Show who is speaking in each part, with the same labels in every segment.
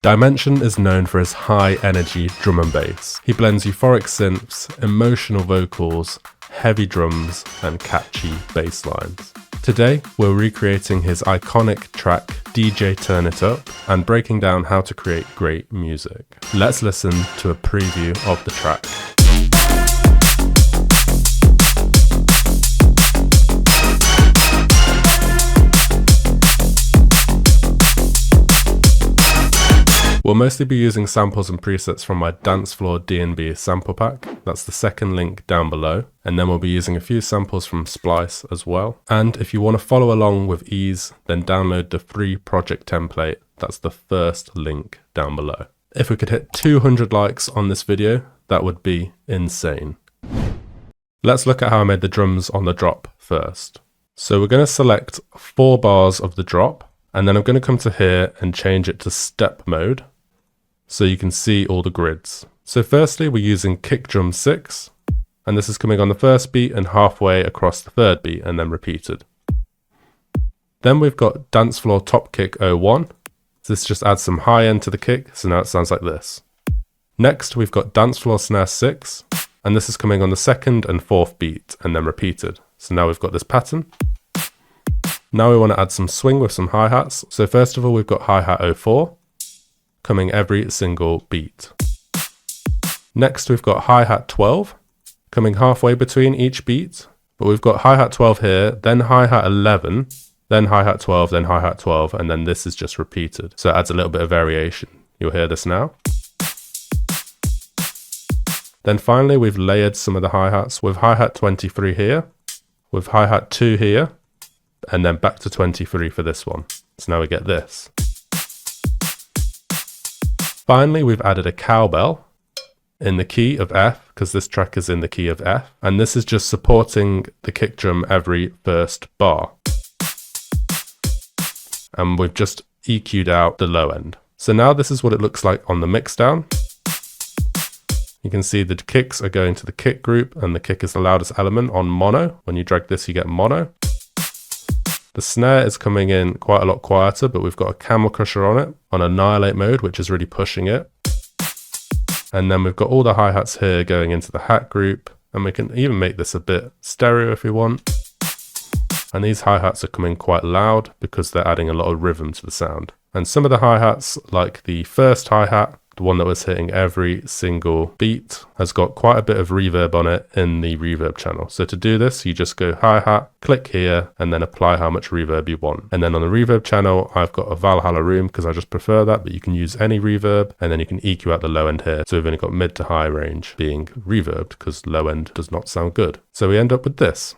Speaker 1: Dimension is known for his high-energy drum and bass. He blends euphoric synths, emotional vocals, heavy drums, and catchy bass lines. Today, we're recreating his iconic track, DJ Turn It Up, and breaking down how to create great music. Let's listen to a preview of the track. We'll mostly be using samples and presets from my Dancefloor DnB sample pack. That's the second link down below. And then we'll be using a few samples from Splice as well. And if you want to follow along with ease, then download the free project template. That's the first link down below. If we could hit 200 likes on this video, that would be insane. Let's look at how I made the drums on the drop first. So we're going to select 4 bars of the drop, and then I'm going to come to here and change it to step mode, so you can see all the grids. So firstly, we're using kick drum 6, and this is coming on the first beat and halfway across the third beat and then repeated. Then we've got Dancefloor top kick 01. This just adds some high end to the kick, so now it sounds like this. Next, we've got Dancefloor snare 6, and this is coming on the second and fourth beat and then repeated. So now we've got this pattern. Now we want to add some swing with some hi-hats. So first of all, we've got hi-hat 04. Coming every single beat. Next, we've got hi-hat 12, coming halfway between each beat, but we've got hi-hat 12 here, then hi-hat 11, then hi-hat 12, then hi-hat 12, and then this is just repeated. So it adds a little bit of variation. You'll hear this now. Then finally, we've layered some of the hi-hats with hi-hat 23 here, with hi-hat 2 here, and then back to 23 for this one. So now we get this. Finally, we've added a cowbell in the key of F, because this track is in the key of F, and this is just supporting the kick drum every first bar. And we've just EQ'd out the low end. So now this is what it looks like on the mixdown. You can see the kicks are going to the kick group, and the kick is the loudest element on mono. When you drag this, you get mono. The snare is coming in quite a lot quieter, but we've got a camel crusher on it on annihilate mode, which is really pushing it. And then we've got all the hi-hats here going into the hat group, and we can even make this a bit stereo if we want. And these hi-hats are coming quite loud because they're adding a lot of rhythm to the sound. And some of the hi-hats, like the first hi-hat, the one that was hitting every single beat, has got quite a bit of reverb on it in the reverb channel. So to do this, you just go hi-hat, click here, and then apply how much reverb you want. And then on the reverb channel, I've got a Valhalla room because I just prefer that, but you can use any reverb, and then you can EQ out the low end here. So we've only got mid to high range being reverbed because low end does not sound good. So we end up with this.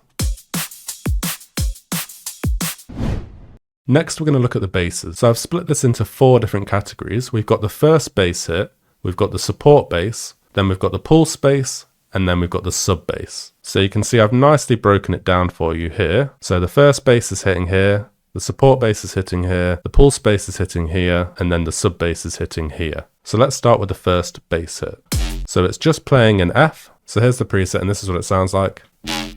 Speaker 1: Next, we're going to look at the basses. So I've split this into 4 different categories. We've got the first bass hit, we've got the support bass, then we've got the pulse bass, and then we've got the sub bass. So you can see I've nicely broken it down for you here. So the first bass is hitting here, the support bass is hitting here, the pulse bass is hitting here, and then the sub bass is hitting here. So let's start with the first bass hit. So it's just playing an F. So here's the preset, and this is what it sounds like.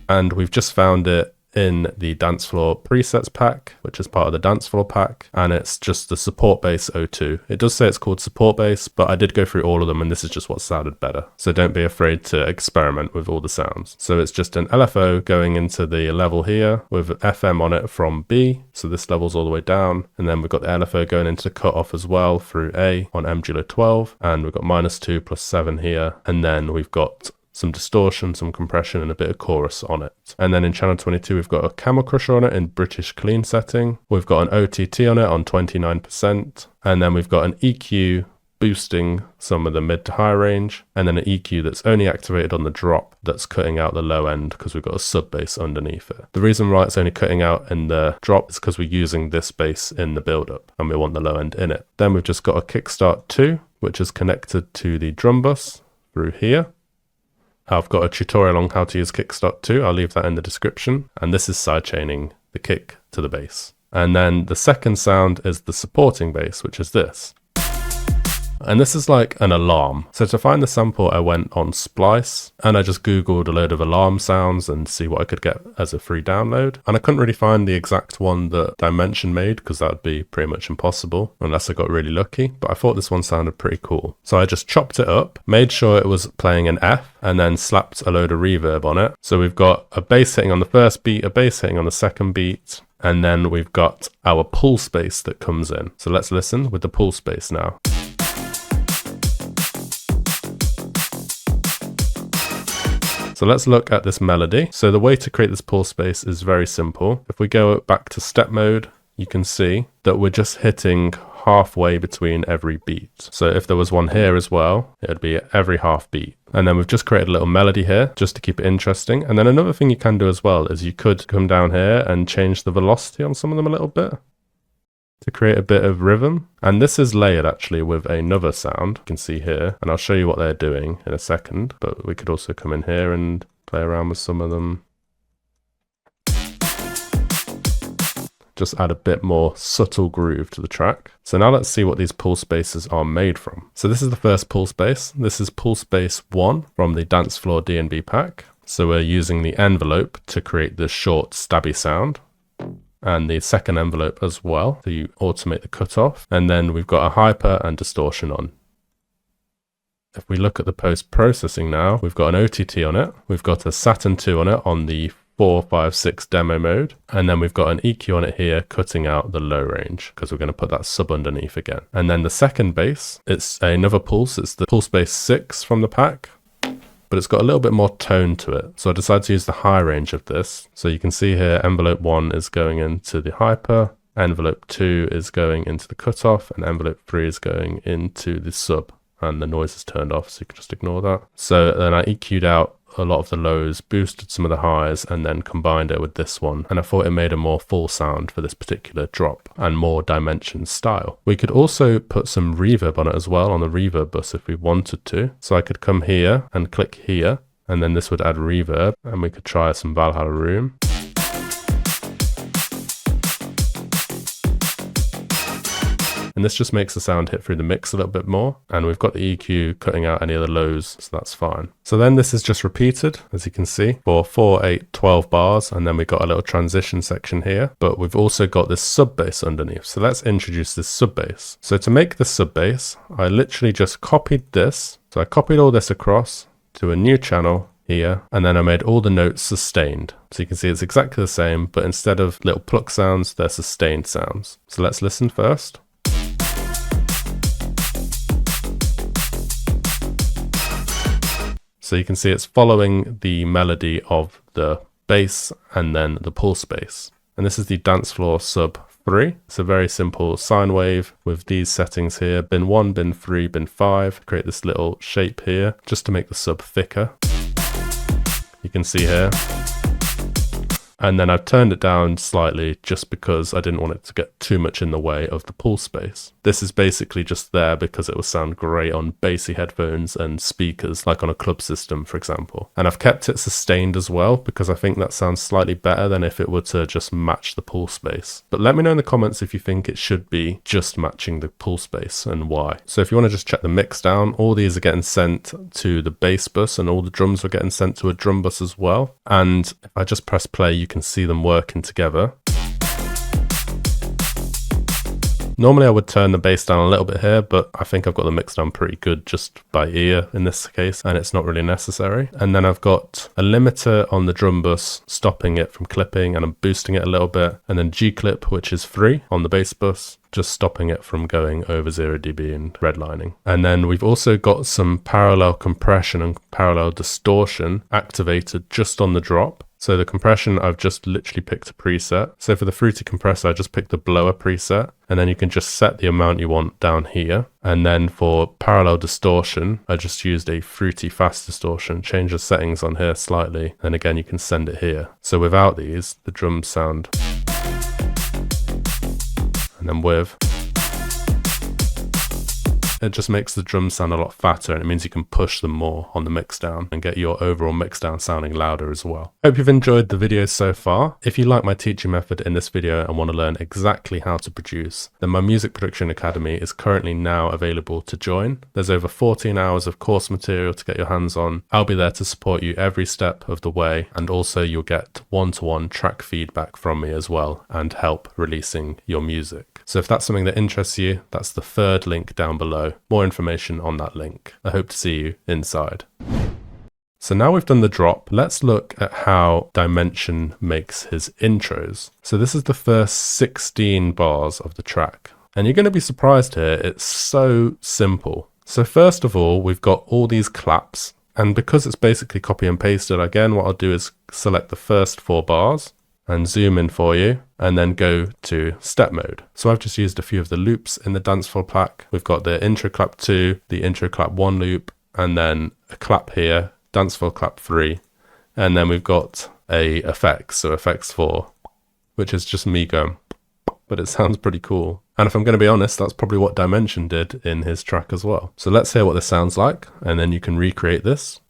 Speaker 1: And we've just found it in the Dancefloor presets pack, which is part of the Dancefloor pack, and it's just the support bass 02. It does say it's called support bass, but I did go through all of them and this is just what sounded better. So don't be afraid to experiment with all the sounds. So it's just an LFO going into the level here with FM on it from B, so this level's all the way down, and then we've got the LFO going into the cutoff as well through A on M-Julo 12, and we've got -2 + 7 here, and then we've got some distortion, some compression, and a bit of chorus on it. And then in channel 22, we've got a camel crusher on it in British clean setting. We've got an OTT on it on 29%. And then we've got an EQ boosting some of the mid to high range. And then an EQ that's only activated on the drop that's cutting out the low end because we've got a sub bass underneath it. The reason why it's only cutting out in the drop is because we're using this bass in the build up and we want the low end in it. Then we've just got a kickstart 2, which is connected to the drum bus through here. I've got a tutorial on how to use Kickstart 2. I'll leave that in the description. And this is sidechaining the kick to the bass. And then the second sound is the supporting bass, which is this. And this is like an alarm. So to find the sample, I went on Splice and I just Googled a load of alarm sounds and see what I could get as a free download. And I couldn't really find the exact one that Dimension made because that would be pretty much impossible unless I got really lucky. But I thought this one sounded pretty cool. So I just chopped it up, made sure it was playing an F, and then slapped a load of reverb on it. So we've got a bass hitting on the first beat, a bass hitting on the second beat, and then we've got our pull space that comes in. So let's listen with the pull space now. So let's look at this melody. So the way to create this pull space is very simple. If we go back to step mode, you can see that we're just hitting halfway between every beat. So if there was one here as well, it would be every half beat. And then we've just created a little melody here just to keep it interesting. And then another thing you can do as well is you could come down here and change the velocity on some of them a little bit to create a bit of rhythm. And this is layered actually with another sound you can see here, and I'll show you what they're doing in a second, but we could also come in here and play around with some of them. Just add a bit more subtle groove to the track. So now let's see what these pull spaces are made from. So this is the first pull space. This is pull space 1 from the Dancefloor DnB pack. So we're using the envelope to create the short stabby sound, and the second envelope as well, so you automate the cutoff. And then we've got a hyper and distortion on. If we look at the post-processing now, we've got an OTT on it. We've got a Saturn 2 on it on the 456 demo mode, and then we've got an EQ on it here cutting out the low range because we're going to put that sub underneath again. And then the second bass, it's another pulse. It's the pulse bass 6 from the pack, but it's got a little bit more tone to it. So I decided to use the high range of this. So you can see here envelope 1 is going into the hyper, envelope 2 is going into the cutoff, and envelope 3 is going into the sub, and the noise is turned off, so you can just ignore that. So then I EQ'd out a lot of the lows, boosted some of the highs, and then combined it with this one, and I thought it made a more full sound for this particular drop and more Dimension style. We could also put some reverb on it as well on the reverb bus if we wanted to. So I could come here and click here, and then this would add reverb, and we could try some Valhalla Room. And this just makes the sound hit through the mix a little bit more. And we've got the EQ cutting out any of the lows, so that's fine. So then this is just repeated, as you can see, for 4, 8, 12 bars. And then we've got a little transition section here, but we've also got this sub bass underneath. So let's introduce this sub bass. So to make the sub bass, I literally just copied this. So I copied all this across to a new channel here, and then I made all the notes sustained. So you can see it's exactly the same, but instead of little pluck sounds, they're sustained sounds. So let's listen first. So you can see it's following the melody of the bass and then the pull space. And this is the Dancefloor sub 3. It's a very simple sine wave with these settings here, bin 1, bin 3, bin 5. Create this little shape here just to make the sub thicker. You can see here. And then I've turned it down slightly just because I didn't want it to get too much in the way of the pull space. This is basically just there because it will sound great on bassy headphones and speakers, like on a club system, for example. And I've kept it sustained as well because I think that sounds slightly better than if it were to just match the pull space. But let me know in the comments if you think it should be just matching the pull space and why. So if you want to just check the mix down, all these are getting sent to the bass bus and all the drums are getting sent to a drum bus as well. And if I just press play, you can see them working together. Normally I would turn the bass down a little bit here, but I think I've got the mix down pretty good just by ear in this case, and it's not really necessary. And then I've got a limiter on the drum bus, stopping it from clipping, and I'm boosting it a little bit. And then G-clip, which is free on the bass bus, just stopping it from going over 0 dB and redlining. And then we've also got some parallel compression and parallel distortion activated just on the drop. So the compression, I've just literally picked a preset. So for the fruity compressor, I just picked the blower preset, and then you can just set the amount you want down here. And then for parallel distortion, I just used a fruity fast distortion, change the settings on here slightly, and again, you can send it here. So without these, the drums sound, and then with, It just makes the drums sound a lot fatter, and it means you can push them more on the mixdown and get your overall mixdown sounding louder as well. Hope you've enjoyed the video so far. If you like my teaching method in this video and want to learn exactly how to produce, then my Music Production Academy is currently now available to join. There's over 14 hours of course material to get your hands on. I'll be there to support you every step of the way, and also you'll get one-to-one track feedback from me as well and help releasing your music. So if that's something that interests you, that's the third link down below. More information on that link. I hope to see you inside. So now we've done the drop, let's look at how Dimension makes his intros. So this is the first 16 bars of the track. And you're going to be surprised here, it's so simple. So first of all, we've got all these claps. And because it's basically copy and pasted, again, what I'll do is select the first 4 bars and zoom in for you, and then go to step mode. So I've just used a few of the loops in the Dancefloor pack. We've got the intro clap 2, the intro clap 1 loop, and then a clap here, Dancefloor clap 3, and then we've got a effects, so effects 4, which is just me going, but it sounds pretty cool. And if I'm going to be honest, that's probably what Dimension did in his track as well. So let's hear what this sounds like, and then you can recreate this.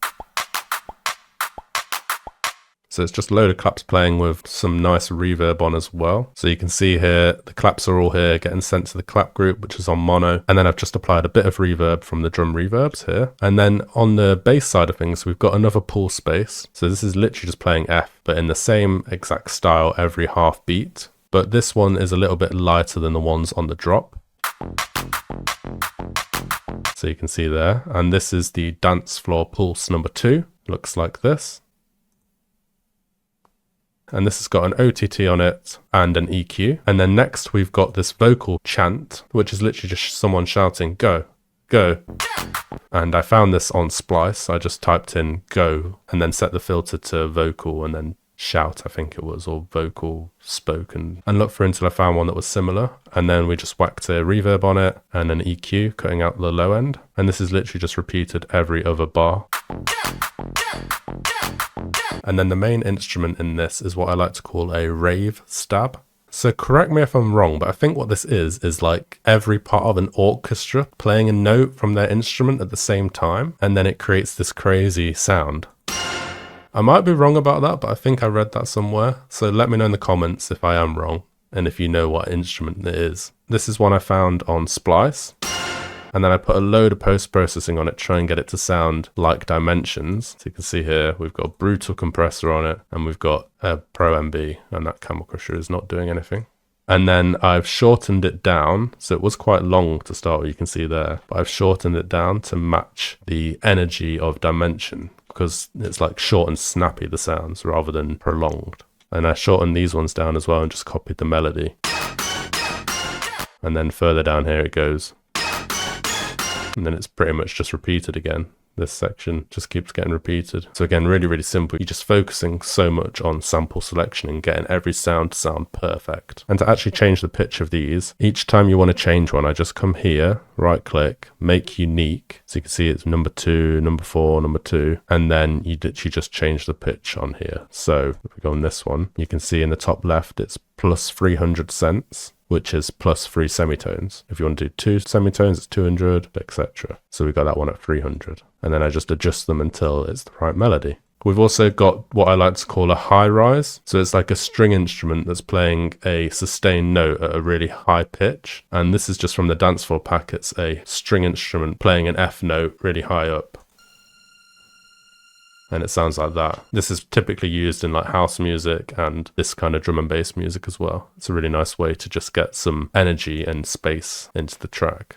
Speaker 1: So it's just a load of claps playing with some nice reverb on as well. So you can see here, the claps are all here getting sent to the clap group, which is on mono. And then I've just applied a bit of reverb from the drum reverbs here. And then on the bass side of things, we've got another pull space. So this is literally just playing F, but in the same exact style every half beat. But this one is a little bit lighter than the ones on the drop. So you can see there. And this is the Dancefloor pulse number 2. Looks like this. And this has got an OTT on it and an EQ. And then next we've got this vocal chant, which is literally just someone shouting, go, go. And I found this on Splice. I just typed in go and then set the filter to vocal and then shout, I think it was, or vocal spoken, and looked for until I found one that was similar. And then we just whacked a reverb on it and an EQ, cutting out the low end. And this is literally just repeated every other bar. And then the main instrument in this is what I like to call a rave stab. So correct me if I'm wrong, but I think what this is like every part of an orchestra playing a note from their instrument at the same time, and then it creates this crazy sound. I might be wrong about that, but I think I read that somewhere. So let me know in the comments if I am wrong, and if you know what instrument it is. This is one I found on Splice. And then I put a load of post-processing on it, try and get it to sound like Dimensions. So you can see here, we've got a brutal compressor on it, and we've got a Pro MB, and that Camel Crusher is not doing anything. And then I've shortened it down, so it was quite long to start with, you can see there, but I've shortened it down to match the energy of Dimension, because it's like short and snappy, the sounds, rather than prolonged. And I shortened these ones down as well and just copied the melody. And then further down here it goes. And then it's pretty much just repeated again. This section just keeps getting repeated. So again, really, really simple. You're just focusing so much on sample selection and getting every sound to sound perfect. And to actually change the pitch of these, each time you want to change one, I just come here, right click, make unique. So you can see it's number 2, number 4, number 2. And then you literally just change the pitch on here. So if we go on this one, you can see in the top left, it's plus 300 cents. Which is plus 3 semitones. If you want to do 2 semitones, it's 200, etc. So we got that one at 300. And then I just adjust them until it's the right melody. We've also got what I like to call a high rise. So it's like a string instrument that's playing a sustained note at a really high pitch. And this is just from the Dancefloor pack. It's a string instrument playing an F note really high up. And it sounds like that. This is typically used in like house music and this kind of drum and bass music as well. It's a really nice way to just get some energy and space into the track.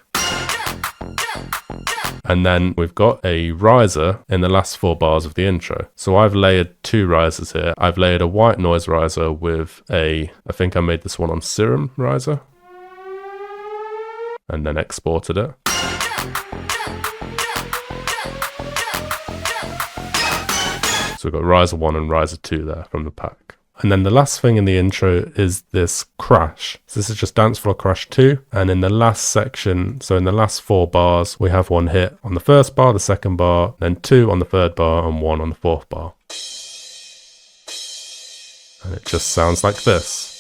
Speaker 1: And then we've got a riser in the last 4 bars of the intro. So I've layered 2 risers here. I've layered a white noise riser with I think I made this one on Serum riser. And then exported it. So we've got riser 1 and riser 2 there from the pack. And then the last thing in the intro is this crash. So this is just Dancefloor Crash 2. And in the last section, so in the last 4 bars, we have 1 hit on the first bar, the second bar, then 2 on the third bar, and 1 on the fourth bar. And it just sounds like this.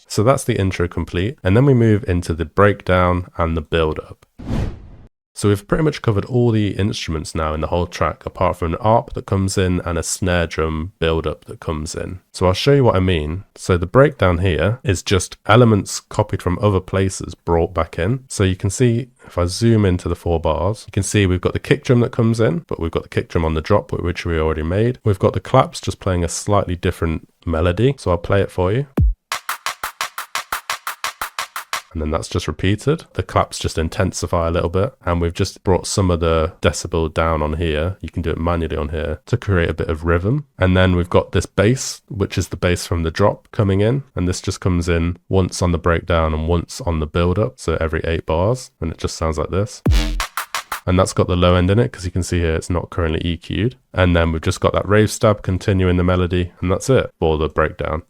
Speaker 1: So that's the intro complete. And then we move into the breakdown and the build up. So we've pretty much covered all the instruments now in the whole track, apart from an ARP that comes in and a snare drum build-up that comes in. So I'll show you what I mean. So the breakdown here is just elements copied from other places brought back in. So you can see, if I zoom into the 4 bars, you can see we've got the kick drum that comes in, but we've got the kick drum on the drop, which we already made. We've got the claps just playing a slightly different melody. So I'll play it for you. And then that's just repeated. The claps just intensify a little bit. And we've just brought some of the decibel down on here. You can do it manually on here to create a bit of rhythm. And then we've got this bass, which is the bass from the drop coming in. And this just comes in once on the breakdown and once on the build up. So every 8 bars. And it just sounds like this. And that's got the low end in it, because you can see here it's not currently EQ'd. And then we've just got that rave stab continuing the melody. And that's it for the breakdown.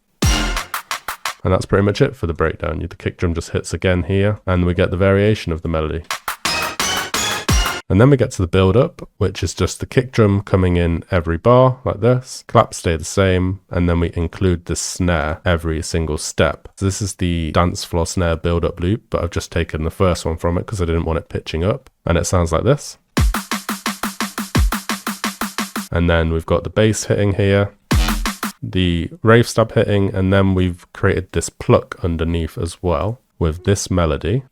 Speaker 1: And that's pretty much it for the breakdown. The kick drum just hits again here, and we get the variation of the melody. And then we get to the build up, which is just the kick drum coming in every bar like this. Claps stay the same, and then we include the snare every single step. So this is the Dancefloor snare build up loop, but I've just taken the first one from it because I didn't want it pitching up. And it sounds like this. And then we've got the bass hitting here, the rave stab hitting, and then we've created this pluck underneath as well with this melody,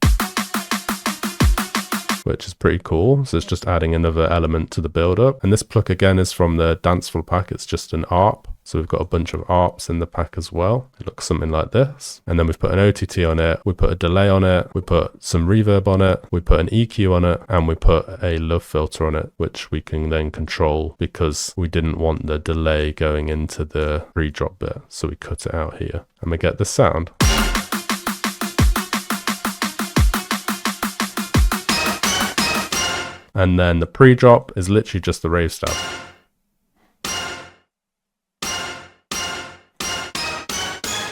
Speaker 1: which is pretty cool. So it's just adding another element to the build up. And this pluck again is from the Dancefloor pack. It's just an ARP. So we've got a bunch of ARPs in the pack as well. It looks something like this. And then we've put an OTT on it. We put a delay on it. We put some reverb on it. We put an EQ on it. And we put a love filter on it, which we can then control because we didn't want the delay going into the pre-drop bit. So we cut it out here. And we get this sound. And then the pre-drop is literally just the rave stab.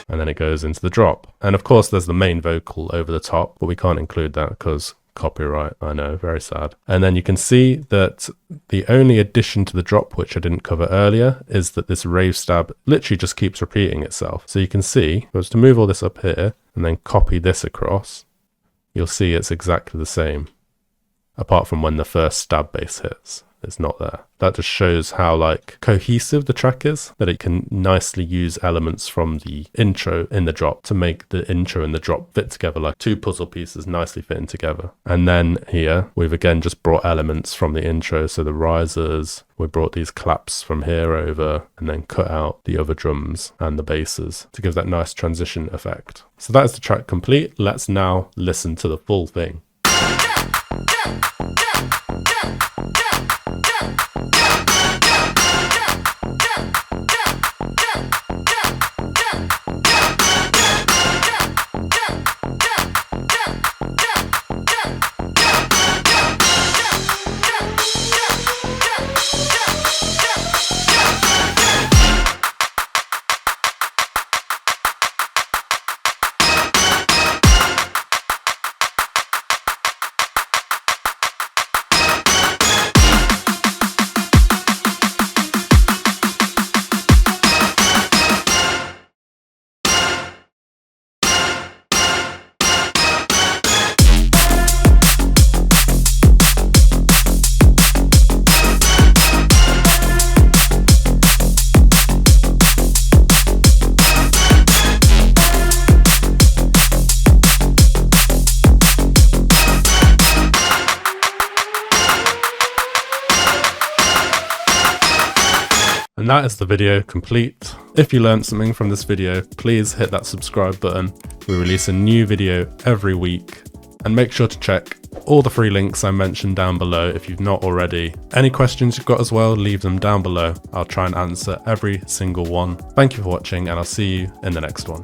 Speaker 1: And then it goes into the drop. And of course there's the main vocal over the top, but we can't include that because copyright, I know, very sad. And then you can see that the only addition to the drop, which I didn't cover earlier, is that this rave stab literally just keeps repeating itself. So you can see, if I was to move all this up here and then copy this across, you'll see it's exactly the same. Apart from when the first stab bass hits, it's not there. That just shows how like cohesive the track is, that it can nicely use elements from the intro in the drop to make the intro and the drop fit together like 2 puzzle pieces nicely fitting together. And then here we've again just brought elements from the intro. So the risers, we brought these claps from here over and then cut out the other drums and the basses to give that nice transition effect. So that is the track complete. Let's now listen to the full thing. And that is the video complete. If you learned something from this video, please hit that subscribe button. We release a new video every week. And make sure to check all the free links I mentioned down below if you've not already. Any questions you've got as well, leave them down below. I'll try and answer every single one. Thank you for watching, and I'll see you in the next one.